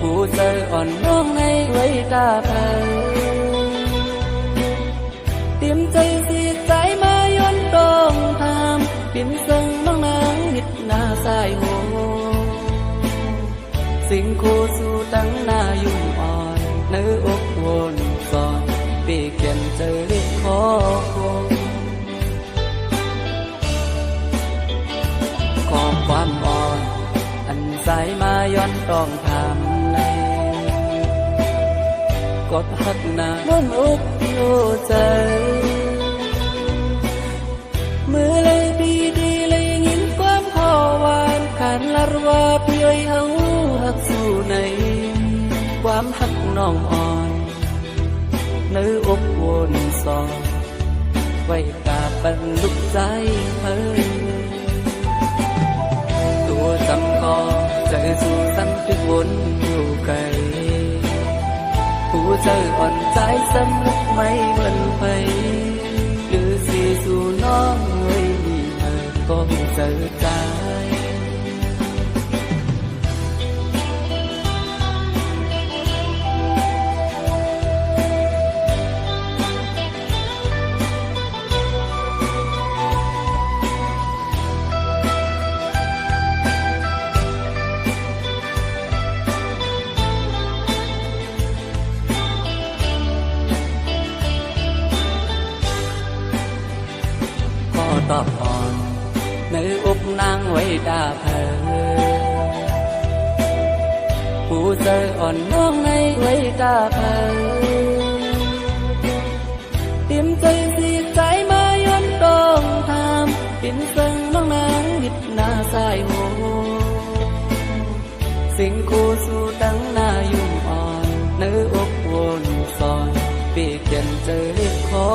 ผู้เจออ่อนน้องในไว้ตาเธอเตรียมใจสิใจมาย้อนตรงทำปิ่นซึ่งน้องนางนิดหน้าสายโหสิ่งคู่สู่ตั้งหน้ายุ่งอ่อนเนื้ออกวนสอนปีเขียนเจอเล็กขอขอความอ่อนอันสายมาย้อนต้องทำในกดหักหน้าล้นอกอยู่ใจมือเลยดีเลยยินความขอหวานขันลารว่าพี่อ้อยเฮาหักสู่ในความหักน้องอ่อนเนื้ออกวนสอนไว้กาปันลุกใจเธอตัวจำก็ใจสู่ซ้ำทุกวนอยู่ไกลผู้เจออ่อนใจซ้ำลุกไม่เหมือนไปหรือสิสู่น้องเอ้ยเธอก็เจอใจตอบอ่อนเนื้ออกนางไว้ดาเธอผู้เจออ่อนน้องในไว้ดาเธอเตรียมใจสิใจมาย้อนตรงทำปิ่นซึ่งน้องนางนิดหน้าสายโหสิ่งคู่สู่ตั้งหน้ายุ่งอ่อนเนื้ออกวนสอนปีเขียนเจอเล็กขอ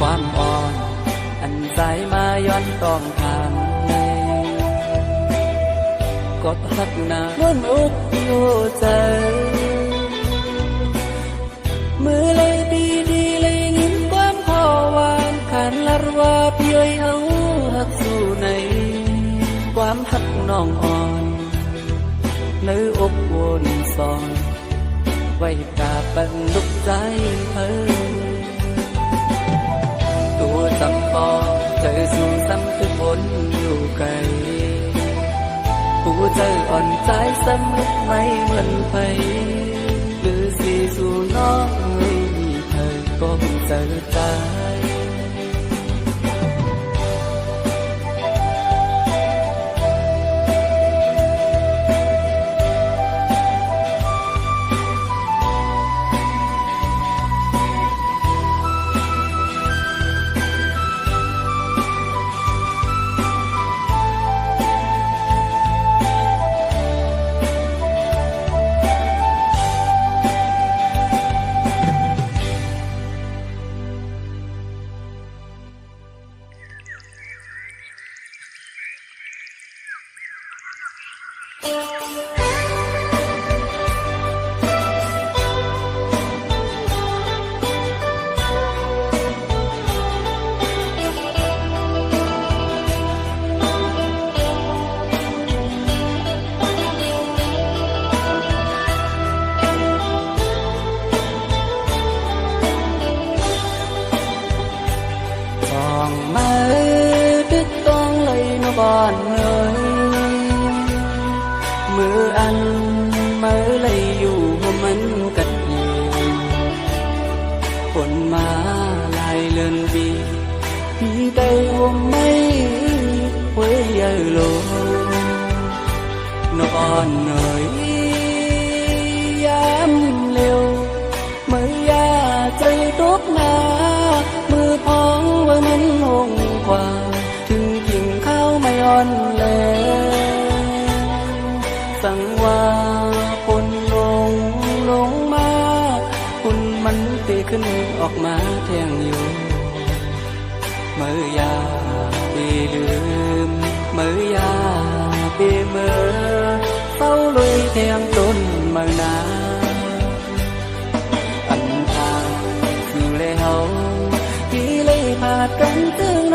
ความอ่อนอันใจมาย้อนต้องทำในกดหักหน้าล้นอกอยู่ใจมือเลยดีเลยยินความขอหวานขันลารว่าพี่อ้อยเฮาหักสู่ในความหักน้องอ่อนเนื้ออกวนสอนไว้กาปันลุกใจเธอตัวจำพอเจอสู่ซ้ำทุกคนอยู่ไกลผู้เจออ่อนใจซ้ำลุกไม่เหมือนไปหรือสิสู่น้องเอ้ยเธอก็เจอใจก่อนเลยมืออันมือเลยอยู่มันกัดเย็นฝนมาลายเลือนบีพี่ได้วงไม่ไว้ยาโลนอนเหนื่อยยามเร็วมือยาใจตกหนามือพองไว้มันหงกว่าไม่อ่อนแลสั่งว่าคนลงมาคุณมันตีขึ้นออกมาแทงอยู่เมื่อยาปีลืมเมื่อยาปีเมื่อเฝ้าลุยแทงต้นเมื่อนาอันทางคือเลยเฮาที่เลยพากันถึง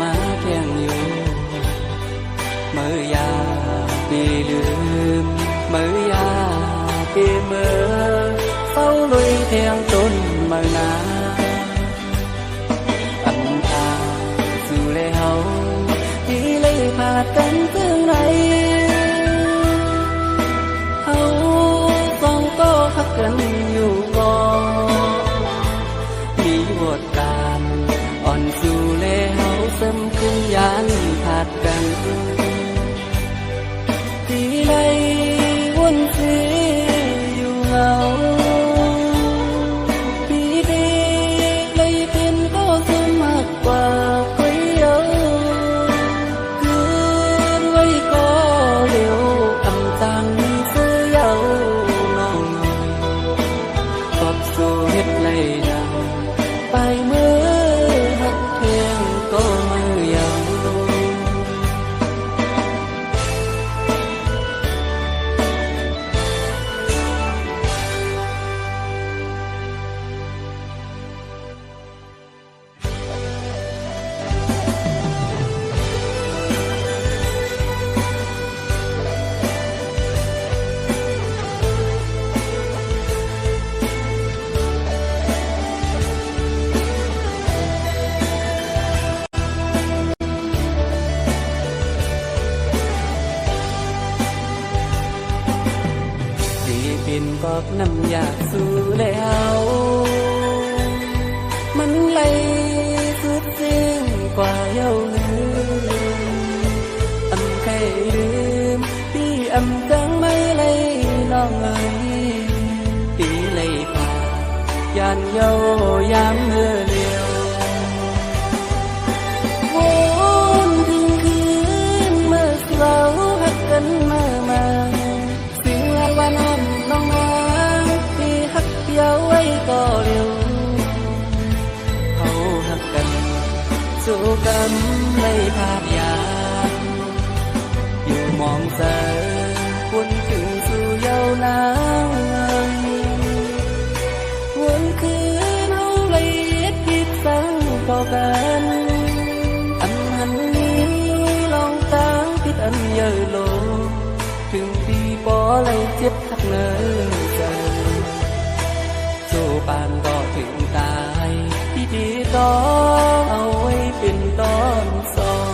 มาแข่งอยู่เมื่อยาปีลืมเมื่อยาปีเมื่อเฝ้าลุยแทงต้นเมื่อนาอันตาสู่แล้วที่เลยพาดกันเพื่อไหนเฮาสองก็ฮักกันอยู่บ่มีบทการอ่อนสู่แล้วซ้ำคืนยานพาดกันที่ไหนวนเสียอยู่เหงาที่ดีเลยเป็นก็จะมากกว่าใครเอาคืนไว้ก็เร็วคำตังเสื้อเยาน้องน้อยตอบสู่เฮ็ดไรดังไปเมื่อหักเพียงก็ไม่ยังเป็นกอกน้ำอยากสู้แล้วมันไหลสุดสิ้นกว่าเย้าลืมอำใครลืมพี่อำจังไม่เลยน้องเอ๋ยปีเลยพายานเย้ายามเมื่อเลียววนถึงคืนเมื่อเราหักกันมาสิ่งวันนั้นน้องนาที่หักเดียวไว้ก็เร็วเขาหักกันสู้กันไม่พาดยาอยู่มองเสยวนถึงสู่เยาวนางวนคืนเอาเลยคิดสั่งต่อกันอันหันนี้ลองตั้งพิดอันเยอะโลถึงปีปอเลยเจ็บทักเนื้อใจสู้ปานก็ถึงตายที่ดีต้องเอาไว้เป็นตอนสอง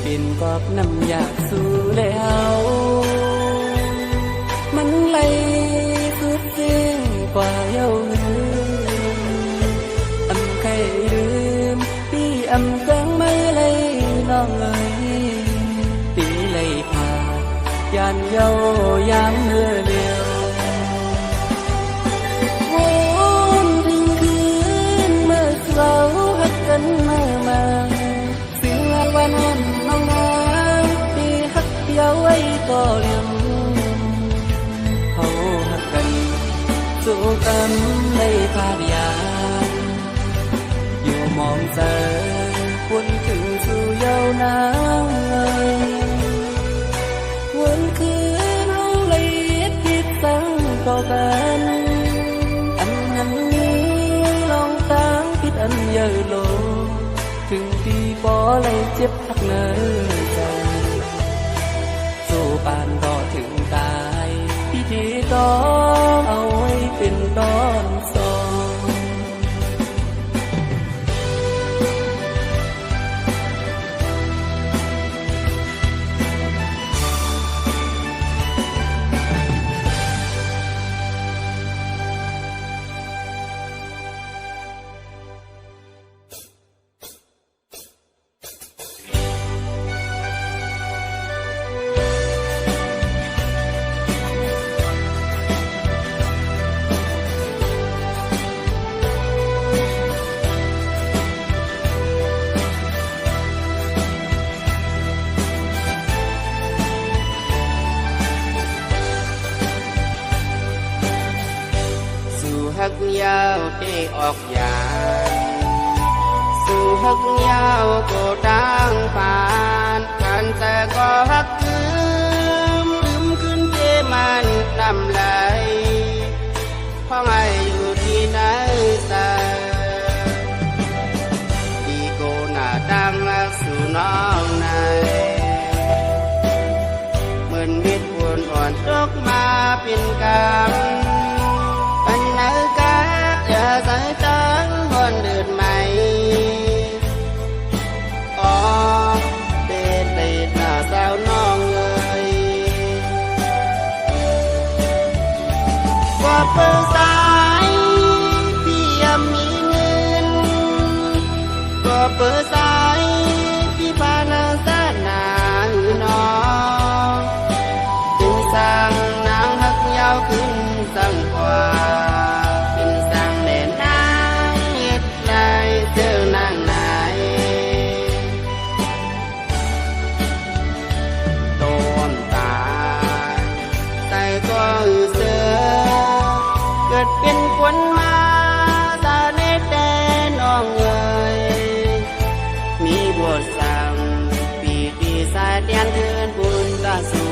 เป็นกอกน้ำอยากสู้แล้วมันไหลสุดสิ้นกว่าเย้าลืมอำใครลืมพี่อำจังไม่เลยน้องเอ๋ยปีเลยพายานเย้ายามเมื่อเลียววนถึงคืนเมื่อเราหักกันมาวันนั้นน้องนาที่หักเดียวไว้ก็เร็วเขาหักกันสู้กันไม่พาดยาอยู่มองเสยวนถึงสู่เยาวนางวนคืนเอาเลยคิดสั่งต่อกันอันนั้นนี้ลองตั้งพิดอันเยอะโลถึงปีปอเลยเจ็บทักเนื้อใจสู้ปานก็ถึงตายพิธีต้องเอาไว้เป็นตอนสอง เ ยาวที่ออกยานสู่ฮักยาวก็ดังผ่านกันแต่ก็ฮักลืมขึ้นเจมันนำไหลเพราะไงอยู่ที่ไหนสาดีโกหน้าดังรักสู่น้องในเหมือนมิตรวนอ่อนตกมาเป็นกรรมปัญหากาอย่าใส่ตังคนเดือดไหมอ๋อเป็นติดหน้าสาวน้องเลยว่าเปิดสายพี่ยังมีเงินก็เปิดสายพี่พานาสานาน้องจึงสั่งนางฮักยาวขึ้นสั่งกว่าเป็นสั่งเด่นนางเฮ็ดไรเจอนางไหนโดนตายใส่ก็เสือเกิดเป็นคนมาตาเนตแต่น้องเอ๋ยมีบทสั่งปีดีสายเตียนเทินบุญตาสู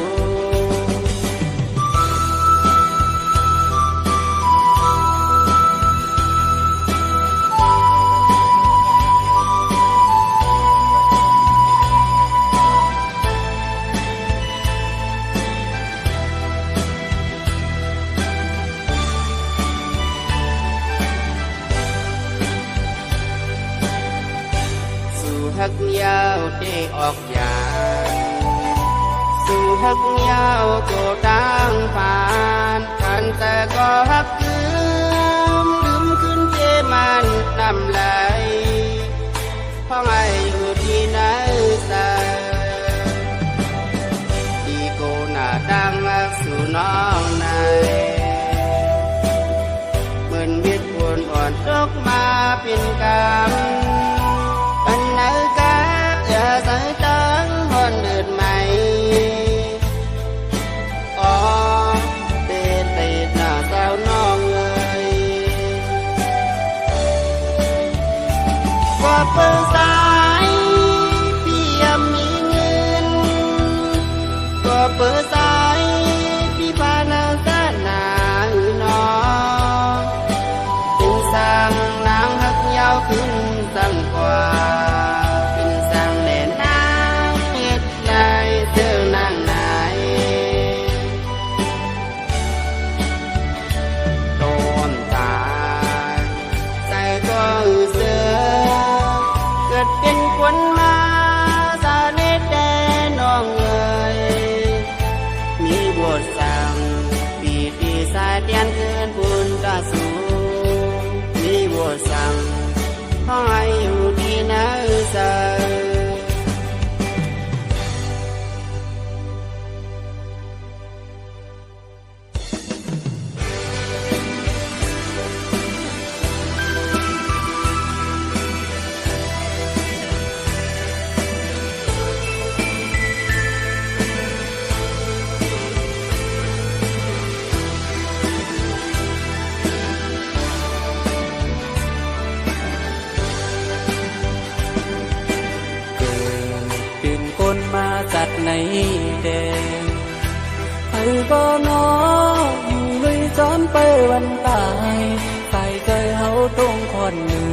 ฮักยาวที่ออกยานสู่ฮักยาวก็ดังผ่านกันแต่ก็ฮักลืมขึ้นเจมันนำไหลเพราะไงอยู่ที่ไหนสาดีโกหน้าดังรักสู่น้องในเหมือนมิตรวนอ่อนตกมาเป็นกรรมปัญหากาอย่าใส่ตังคนเดือดไหมอ๋อเป็นติดหน้าสาวน้องเลยก็เปิดสายพี่ยังมีเงินก็เปิดสายพี่พานาสานาน้องจึงสั่งนางฮักยาวขึ้นสั่งกว่าเป็นสั่งแด่นางเฮ็ดไรเจอนางไหนโดนตายใส่ก็เสือเกิดเป็นคนมาสาเนตแต่น้องเอ๋ยมีบทสั่งปีดีสายเตียนเทินบุญตาสูมีบทสั่งให้อยู่ที่ไหนสาคนมาจัดในแดงใครบ่นออยู่เลยจอนไปวันตายใส่เคยเฮาตรงคนหนึ่ง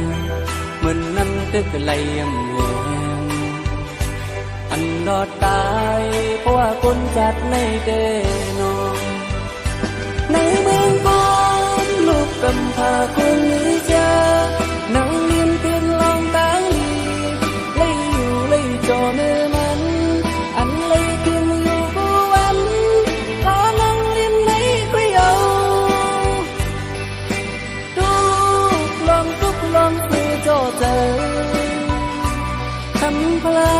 เหมือนนั้นตึกไหลยังแหงอันรอดตายเพราะว่าคนจัดในแดงนอนในเมืองบอนลูกกำพาคนนี้เจอนั่งเรียนเพียงลองตาลีเลยอยู่เลยจอเนื้อมันอันเลยเพียงอยู่กูวันขอนั่งเรียนในคุยเอาทุกลองคุยโจเจอคำพลา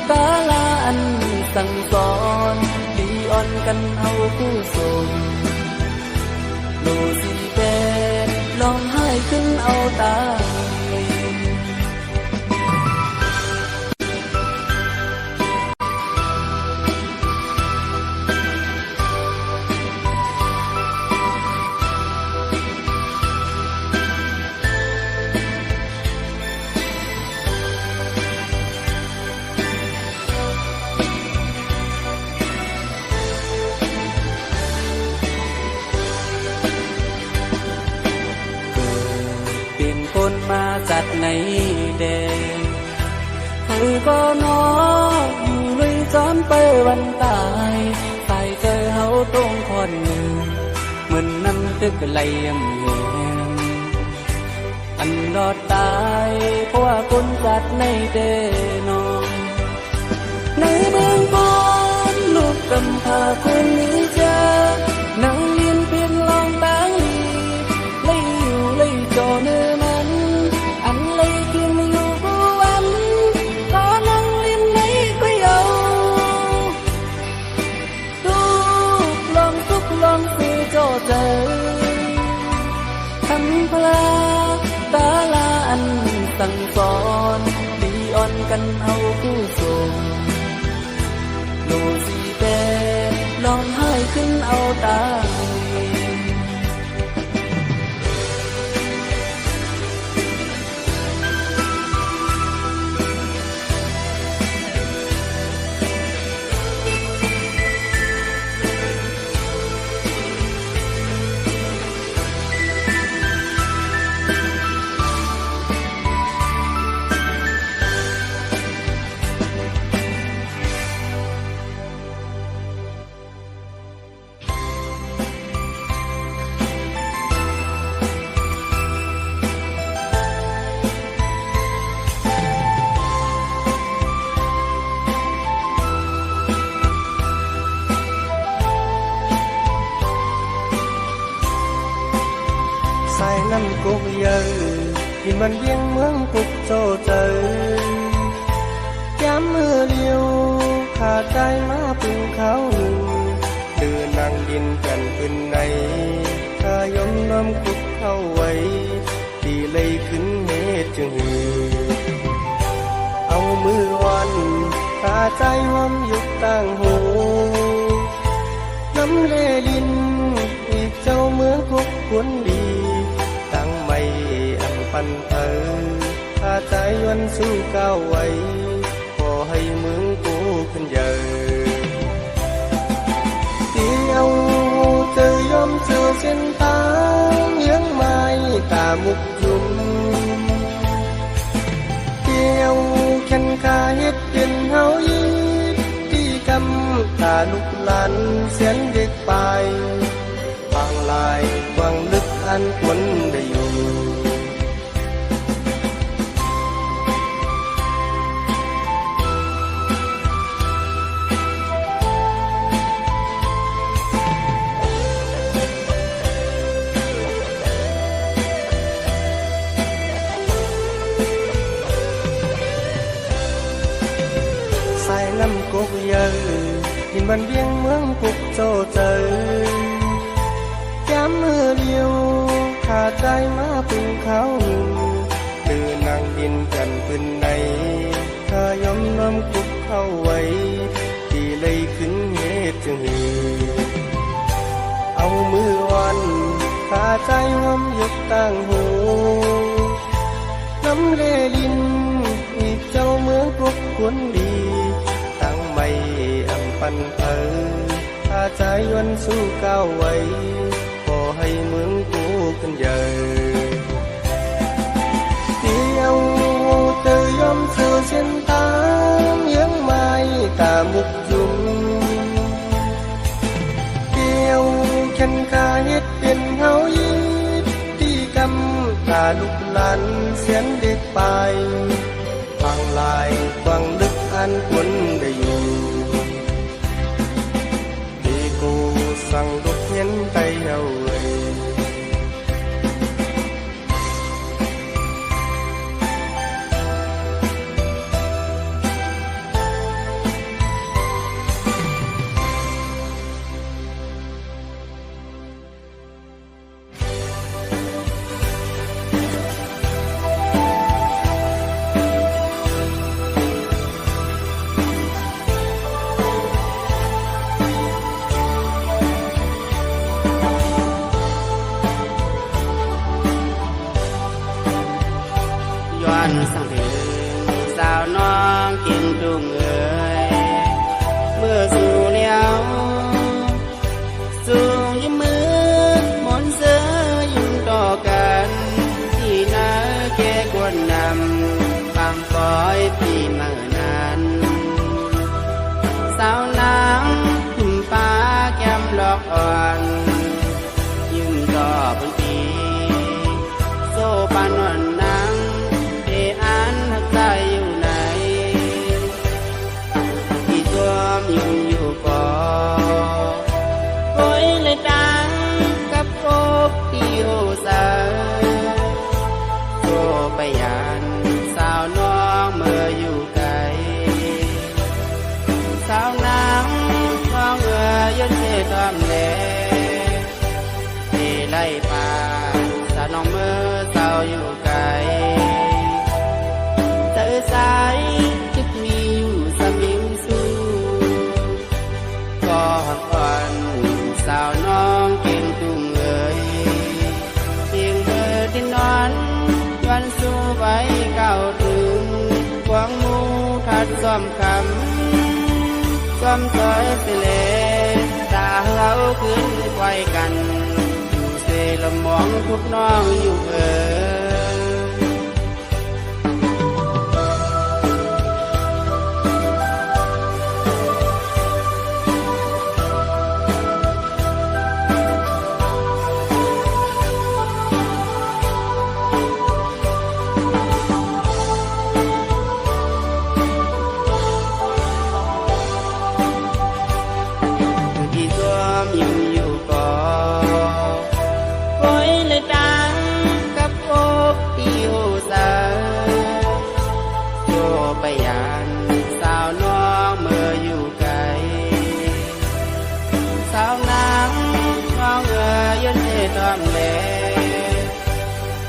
ตาลาอันสั่งสอนดีอ่อนกันเอาคู่ส่งดูสิแกลองให้ขึ้นเอาตา ไปวันตายตายเจอเฮาตรงคอนหนึ่งเหมือนนั้นตึกไหลยำแหงอันรอดตายเพราะว่าคนจัดในเดนองในเมืองบอนลูกกำพร้าคนนี้เจอนั่งเรียนเพียนลองตางลีเลยอยู่เลยจอเนื้อมันอันเลยกินอยู่กูวันก็นั่งเรียนในก็เยาลูกลองทุกลองซื้อโจเจอทำพลาตาลาอันสั่งสอนดีอ่อนกันเอาผู้ส่งโลสีแดงลองให้ขึ้นเอาตาสายน้ำกุกเยอะที่มันเวียงเมืองกุกโจเจอย้ำมือเดียวขาดใจมาพึ่งเขาเดินนางดินกันขึ้นในถ้ายมน้ำกุกเข้าไว้ที่เลยขึ้นเหตุจึงหือเอามือวันขาดใจหอมยุกตั้งหูน้ำเลลินอีกเจ้าเมืองกุกควรดีตั้งไม่อันปันเธอถ้าใจวันสู้ก้าวไว้ขอให้เมืองกูขึ้นเยอะเดียวเจอยอมเจอเส้นทางยังไม่ตามุกยุมเดียวแค่นขาเฮ็ดเป็นเฮาอีที่กำตาลุกลันเสียนเด็กไปบางลายกว้างลึกอันควรได้อยู่สายน้ำกุกเยอะที่มันเวียงเมืองกุกโจเจอย้ำมือเดียวขาดใจมาพึ่งเขาเดินนางดินกันขึ้นในถ้ายอมน้อมกุกเข้าไว้ที่เลยขึ้นเหตุจึงหือเอามือวันขาดใจหอมยกตั้งหูน้ำเลลินอีกเจ้าเมืองกุกควรดีตั้งไม่อันปันเธอถ้าใจวันสู้ก้าวไว้ขอให้เมืองกูขึ้นเยอะเดียวเจอยอมเจอเส้นทางยังไม่ตามุกยุมเดียวแค่นขาเฮ็ดเป็นเฮาอีที่กำตาลุกลันเสียนเด็กไปบางลายกว้างลึกอันควรได้อยู่ที่กูสั่งลุกเห็นใจเอาไว้ สาวนางหุ่มฟ้าแก้มหลอกอ่อนยิ้มต่อบนปีโซปานวลนางเออันหักใจอยู่ไหนที่ตัวยิ้มอยู่ก่อโอ้ยเลยดังกับโกบที่โอสาโซไปยานสาวน้องเมื่ออยู่ไกลสาวน้ำน้องยันเสตอมแลที่ไล่ป่าสาวน้องเมื่อสาวอยู่ไกลเธอสายจึกมีอยู่สมิงสู้ก็หักอ่อนสาวน้องเก่งตุ้งเอ๋ยเสียงเธอที่นอนวันสู้ไว้เก่าถึงหวังมูทัดซ้อมคำซ้อมซอยเสลตาเราขึ้นไกวกันอยู่เสละมองทุกน้องอยู่ที่ตัวยิ้มอยู่ก่อโอ้ยเลยดังกับโอบที่โอสาโยไปยานสาวน้องเมื่ออยู่ไกลสาวนางน้องยันเทตอมแล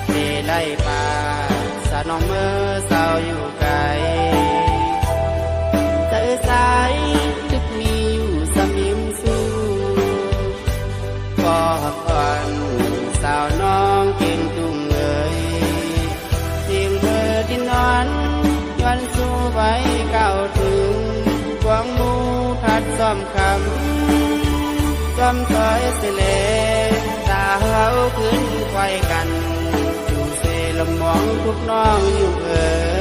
ที่ไล่ป่าสาวน้องเมื่อสาวอยู่ไกลเธอสายจึกมีอยู่สมิมสู้ก็หักอ่อนสาวน้องเก่งตุ้งเอ๋ยเสียงเธอที่นอนย้อนสู้ไว้เก่าถึงหวังมูทัดซ้อมคำซ้อมซอยเสลตาเราขึ้นไกวกันอยู่เสละมองทุกน้องอยู่เอ๋ย